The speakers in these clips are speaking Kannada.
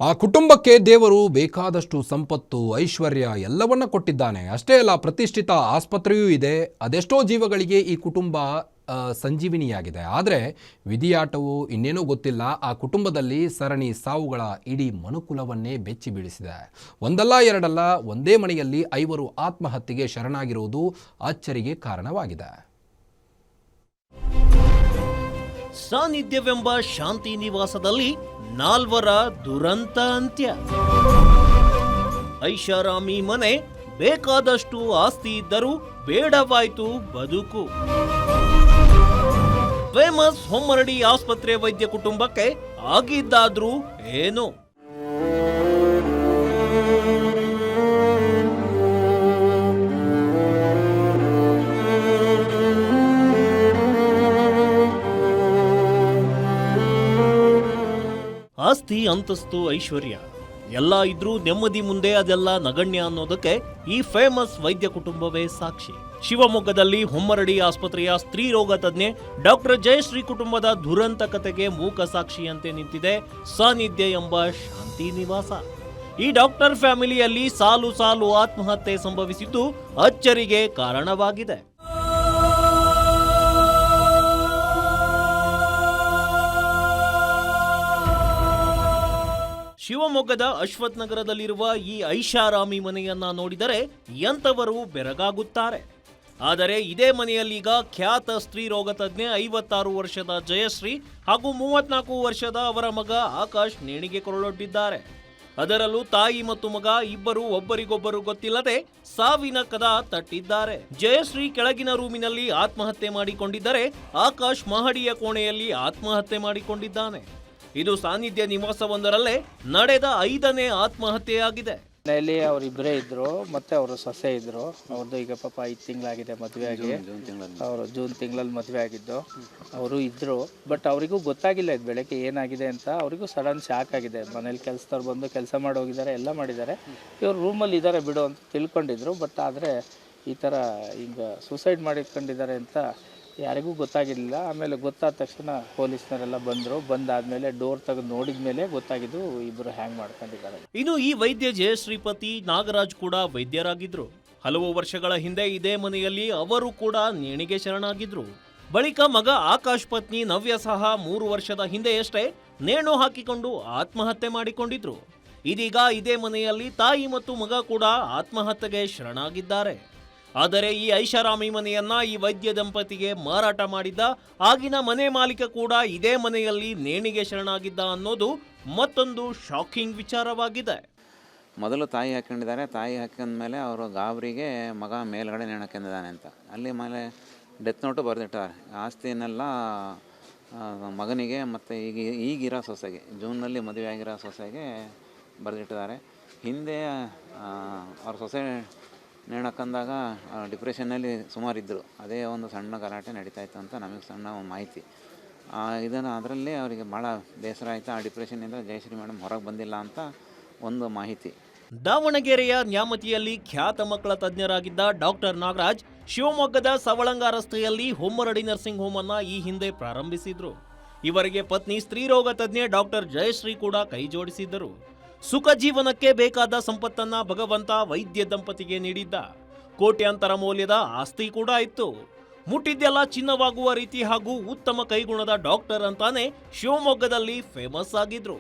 ಆ ಕುಟುಂಬಕ್ಕೆ ದೇವರು ಬೇಕಾದಷ್ಟು ಸಂಪತ್ತು, ಐಶ್ವರ್ಯ ಎಲ್ಲವನ್ನ ಕೊಟ್ಟಿದ್ದಾನೆ. ಅಷ್ಟೇ ಅಲ್ಲ, ಪ್ರತಿಷ್ಠಿತ ಆಸ್ಪತ್ರೆಯೂ ಇದೆ. ಅದೆಷ್ಟೋ ಜೀವಗಳಿಗೆ ಈ ಕುಟುಂಬ ಸಂಜೀವಿನಿಯಾಗಿದೆ. ಆದರೆ ವಿಧಿಯಾಟವು ಇನ್ನೇನೋ ಗೊತ್ತಿಲ್ಲ, ಆ ಕುಟುಂಬದಲ್ಲಿ ಸರಣಿ ಸಾವುಗಳ ಇಡೀ ಮನುಕುಲವನ್ನೇ ಬೆಚ್ಚಿ ಬೀಳಿಸಿದೆ. ಒಂದಲ್ಲ ಎರಡಲ್ಲ, ಒಂದೇ ಮನೆಯಲ್ಲಿ 5 ಆತ್ಮಹತ್ಯೆಗೆ ಶರಣಾಗಿರುವುದು ಅಚ್ಚರಿಗೆ ಕಾರಣವಾಗಿದೆ. ಸಾನ್ನಿಧ್ಯವೆಂಬ ಶಾಂತಿ ನಿವಾಸದಲ್ಲಿ 4 ದುರಂತ ಅಂತ್ಯ. ಐಷಾರಾಮಿ ಮನೆ, ಬೇಕಾದಷ್ಟು ಆಸ್ತಿ ಇದ್ದರೂ ಬೇಡವಾಯ್ತು ಬದುಕು. ಫೇಮಸ್ ಹೊಮ್ಮರಡಿ ಆಸ್ಪತ್ರೆ ವೈದ್ಯ ಕುಟುಂಬಕ್ಕೆ ಆಗಿದ್ದಾದ್ರೂ ಏನು? ಆಸ್ತಿ, ಅಂತಸ್ತು, ಐಶ್ವರ್ಯ ಎಲ್ಲ ಇದ್ರೂ ನೆಮ್ಮದಿ ಮುಂದೆ ಅದೆಲ್ಲ ನಗಣ್ಯ ಅನ್ನೋದಕ್ಕೆ ಈ ಫೇಮಸ್ ವೈದ್ಯ ಕುಟುಂಬವೇ ಸಾಕ್ಷಿ. ಶಿವಮೊಗ್ಗದಲ್ಲಿ ಹೊಮ್ಮರಡಿ ಆಸ್ಪತ್ರೆಯ ಸ್ತ್ರೀ ರೋಗ ತಜ್ಞೆ ಡಾಕ್ಟರ್ ಜಯಶ್ರೀ ಕುಟುಂಬದ ದುರಂತ ಕತೆಗೆ ಮೂಕ ಸಾಕ್ಷಿಯಂತೆ ನಿಂತಿದೆ ಸಾನ್ನಿಧ್ಯ ಎಂಬ ಶಾಂತಿ ನಿವಾಸ. ಈ ಡಾಕ್ಟರ್ ಫ್ಯಾಮಿಲಿಯಲ್ಲಿ ಸಾಲು ಸಾಲು ಆತ್ಮಹತ್ಯೆ ಸಂಭವಿಸಿದ್ದು ಅಚ್ಚರಿಗೆ ಕಾರಣವಾಗಿದೆ. ಶಿವಮೊಗ್ಗದ ಅಶ್ವಥ್ ನಗರದಲ್ಲಿರುವ ಈ ಐಷಾರಾಮಿ ಮನೆಯನ್ನ ನೋಡಿದರೆ ಎಂಥವರು ಬೆರಗಾಗುತ್ತಾರೆ. ಆದರೆ ಇದೇ ಮನೆಯಲ್ಲೀಗ ಖ್ಯಾತ ಸ್ತ್ರೀ ರೋಗ ತಜ್ಞೆ 56 ವರ್ಷದ ಜಯಶ್ರೀ ಹಾಗೂ 34 ವರ್ಷದ ಅವರ ಮಗ ಆಕಾಶ್ ನೇಣಿಗೆ ಕೊರಳೊಡ್ಡಿದ್ದಾರೆ. ಅದರಲ್ಲೂ ತಾಯಿ ಮತ್ತು ಮಗ ಇಬ್ಬರು ಒಬ್ಬರಿಗೊಬ್ಬರು ಗೊತ್ತಿಲ್ಲದೆ ಸಾವಿನ ಕದ ತಟ್ಟಿದ್ದಾರೆ. ಜಯಶ್ರೀ ಕೆಳಗಿನ ರೂಮಿನಲ್ಲಿ ಆತ್ಮಹತ್ಯೆ ಮಾಡಿಕೊಂಡಿದ್ದರೆ ಆಕಾಶ್ ಮಹಡಿಯ ಕೋಣೆಯಲ್ಲಿ ಆತ್ಮಹತ್ಯೆ ಮಾಡಿಕೊಂಡಿದ್ದಾನೆ. ಇದು ಸಾನ್ನಿಧ್ಯ ನಿವಾಸವೊಂದರಲ್ಲೇ ನಡೆದ 5ನೇ ಆತ್ಮಹತ್ಯೆಯಾಗಿದೆ. ಮನೆಯಲ್ಲಿ ಅವರಿಬ್ಬರೇ ಇದ್ರು, ಮತ್ತೆ ಅವರು ಸೊಸೆ ಇದ್ರು. ಅವ್ರದ್ದು ಈಗ ಪಾಪ 5 ತಿಂಗಳಾಗಿದೆ ಮದುವೆ ಆಗಿ. ಅವರು ಜೂನ್ ತಿಂಗಳಲ್ಲಿ ಮದುವೆ ಆಗಿದ್ದು. ಅವರು ಇದ್ರು, ಬಟ್ ಅವರಿಗೂ ಗೊತ್ತಾಗಿಲ್ಲ ಇದು ಬೆಳಗ್ಗೆ ಏನಾಗಿದೆ ಅಂತ. ಅವರಿಗೂ ಸಡನ್ ಶಾಕ್ ಆಗಿದೆ. ಮನೇಲಿ ಕೆಲಸದವ್ರು ಬಂದು ಕೆಲಸ ಮಾಡಿ ಹೋಗಿದ್ದಾರೆ, ಎಲ್ಲ ಮಾಡಿದ್ದಾರೆ. ಇವ್ರು ರೂಮಲ್ಲಿ ಇದ್ದಾರೆ ಬಿಡು ಅಂತ ತಿಳ್ಕೊಂಡಿದ್ರು. ಬಟ್ ಆದರೆ ಈ ಥರ ಹಿಂಗೆ ಸೂಸೈಡ್ ಮಾಡಿಕೊಂಡಿದ್ದಾರೆ ಅಂತ ಯಾರಿಗೂ ಗೊತ್ತಾಗಿರಲಿಲ್ಲ. ಆಮೇಲೆ ಗೊತ್ತಾದ ತಕ್ಷಣ ಪೊಲೀಸ್ನವರೆಲ್ಲ ಬಂದರು. ಬಂದಾದ್ಮೇಲೆ ಡೋರ್ ತೆಗೆದು ನೋಡಿದ ಮೇಲೆ ಗೊತ್ತಾಗಿದ್ದು ಇಬ್ಬರು ಹ್ಯಾಂಗ್ ಮಾಡ್ಕೊಂಡಿದ್ದಾರೆ. ಇನ್ನು ಈ ವೈದ್ಯ ಜಯಶ್ರೀ ಪತಿ ನಾಗರಾಜ್ ಕೂಡ ವೈದ್ಯರಾಗಿದ್ರು. ಹಲವು ವರ್ಷಗಳ ಹಿಂದೆ ಇದೇ ಮನೆಯಲ್ಲಿ ಅವರು ಕೂಡ ನೇಣಿಗೆ ಶರಣಾಗಿದ್ರು. ಬಳಿಕ ಮಗ ಆಕಾಶ್ ಪತ್ನಿ ನವ್ಯ ಸಹ 3 ವರ್ಷದ ಹಿಂದೆಯಷ್ಟೇ ನೇಣು ಹಾಕಿಕೊಂಡು ಆತ್ಮಹತ್ಯೆ ಮಾಡಿಕೊಂಡಿದ್ರು. ಇದೀಗ ಇದೇ ಮನೆಯಲ್ಲಿ ತಾಯಿ ಮತ್ತು ಮಗ ಕೂಡ ಆತ್ಮಹತ್ಯೆಗೆ ಶರಣಾಗಿದ್ದಾರೆ. ಆದರೆ ಈ ಐಷಾರಾಮಿ ಮನೆಯನ್ನ ಈ ವೈದ್ಯ ದಂಪತಿಗೆ ಮಾರಾಟ ಮಾಡಿದ್ದ ಆಗಿನ ಮನೆ ಮಾಲೀಕ ಕೂಡ ಇದೇ ಮನೆಯಲ್ಲಿ ನೇಣಿಗೆ ಶರಣಾಗಿದ್ದ ಅನ್ನೋದು ಮತ್ತೊಂದು ಶಾಕಿಂಗ್ ವಿಚಾರವಾಗಿದೆ. ಮೊದಲು ತಾಯಿ ಹಾಕೊಂಡಿದ್ದಾರೆ. ತಾಯಿ ಹಾಕೊಂಡ್ಮೇಲೆ ಅವರು ಗಾಬರಿಗೆ ಮಗ ಮೇಲ್ಗಡೆ ನೇಣು ಹಾಕೊಂಡಿದ್ದಾನೆ ಅಂತ ಅಲ್ಲಿ ಮೇಲೆ ಡೆತ್ ನೋಟು ಬರೆದಿಟ್ಟಾರೆ. ಆಸ್ತಿಯನ್ನೆಲ್ಲ ಮಗನಿಗೆ ಮತ್ತು ಈಗಿರೋ ಸೊಸೆಗೆ, ಜೂನ್ನಲ್ಲಿ ಮದುವೆ ಆಗಿರೋ ಸೊಸೆಗೆ ಬರೆದಿಟ್ಟಿದ್ದಾರೆ. ಹಿಂದೆ ಅವ್ರ ಸೊಸೆ ನೇಣು ಹಾಕೊಂಡಾಗ ಡಿಪ್ರೆಷನ್ನಲ್ಲಿ ಸುಮಾರಿದ್ದರು. ಅದೇ ಒಂದು ಸಣ್ಣ ಗಲಾಟೆ ನಡೀತಾಯಿತ್ತು ಅಂತ ನಮಗೆ ಸಣ್ಣ ಮಾಹಿತಿ. ಇದನ್ನು ಅದರಲ್ಲಿ ಅವರಿಗೆ ಭಾಳ ಬೇಸರ ಆಯಿತು. ಆ ಡಿಪ್ರೆಷನ್ನಿಂದ ಜಯಶ್ರೀ ಮೇಡಮ್ ಹೊರಗೆ ಬಂದಿಲ್ಲ ಅಂತ ಒಂದು ಮಾಹಿತಿ. ದಾವಣಗೆರೆಯ ನ್ಯಾಮತಿಯಲ್ಲಿ ಖ್ಯಾತ ಮಕ್ಕಳ ತಜ್ಞರಾಗಿದ್ದ ಡಾಕ್ಟರ್ ನಾಗರಾಜ್ ಶಿವಮೊಗ್ಗದ ಸವಳಂಗ ರಸ್ತೆಯಲ್ಲಿ ಹೊಮ್ಮರಡಿ ನರ್ಸಿಂಗ್ ಹೋಮ್ ಅನ್ನ ಈ ಹಿಂದೆ ಪ್ರಾರಂಭಿಸಿದ್ರು. ಇವರಿಗೆ ಪತ್ನಿ ಸ್ತ್ರೀ ರೋಗ ತಜ್ಞೆ ಡಾಕ್ಟರ್ ಜಯಶ್ರೀ ಕೂಡ ಕೈ ಜೋಡಿಸಿದ್ದರು. ಸುಖ ಜೀವನಕ್ಕೆ ಬೇಕಾದ ಸಂಪತ್ತನ್ನ ಭಗವಂತ ವೈದ್ಯ ದಂಪತಿಗೆ ನೀಡಿದ್ದ. ಕೋಟ್ಯಾಂತರ ಮೌಲ್ಯದ ಆಸ್ತಿ ಕೂಡ ಇತ್ತು. ಮುಟ್ಟಿದ್ದೆಲ್ಲ ಚಿನ್ನವಾಗುವ ರೀತಿ ಹಾಗೂ ಉತ್ತಮ ಕೈಗುಣದ ಡಾಕ್ಟರ್ ಅಂತಾನೆ ಶಿವಮೊಗ್ಗದಲ್ಲಿ ಫೇಮಸ್ ಆಗಿದ್ರು.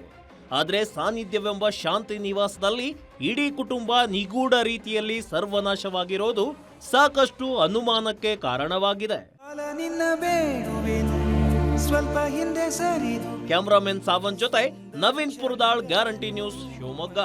ಆದ್ರೆ ಸಾನ್ನಿಧ್ಯವೆಂಬ ಶಾಂತಿ ನಿವಾಸದಲ್ಲಿ ಇಡೀ ಕುಟುಂಬ ನಿಗೂಢ ರೀತಿಯಲ್ಲಿ ಸರ್ವನಾಶವಾಗಿರೋದು ಸಾಕಷ್ಟು ಅನುಮಾನಕ್ಕೆ ಕಾರಣವಾಗಿದೆ. ಕ್ಯಾಮರಾಮನ್ ಸಾವಂತ್ ಜೊತೆ ನವೀನ್ ಪುರದಾಳ್, ಗ್ಯಾರಂಟಿ ನ್ಯೂಸ್, ಶಿವಮೊಗ್ಗ.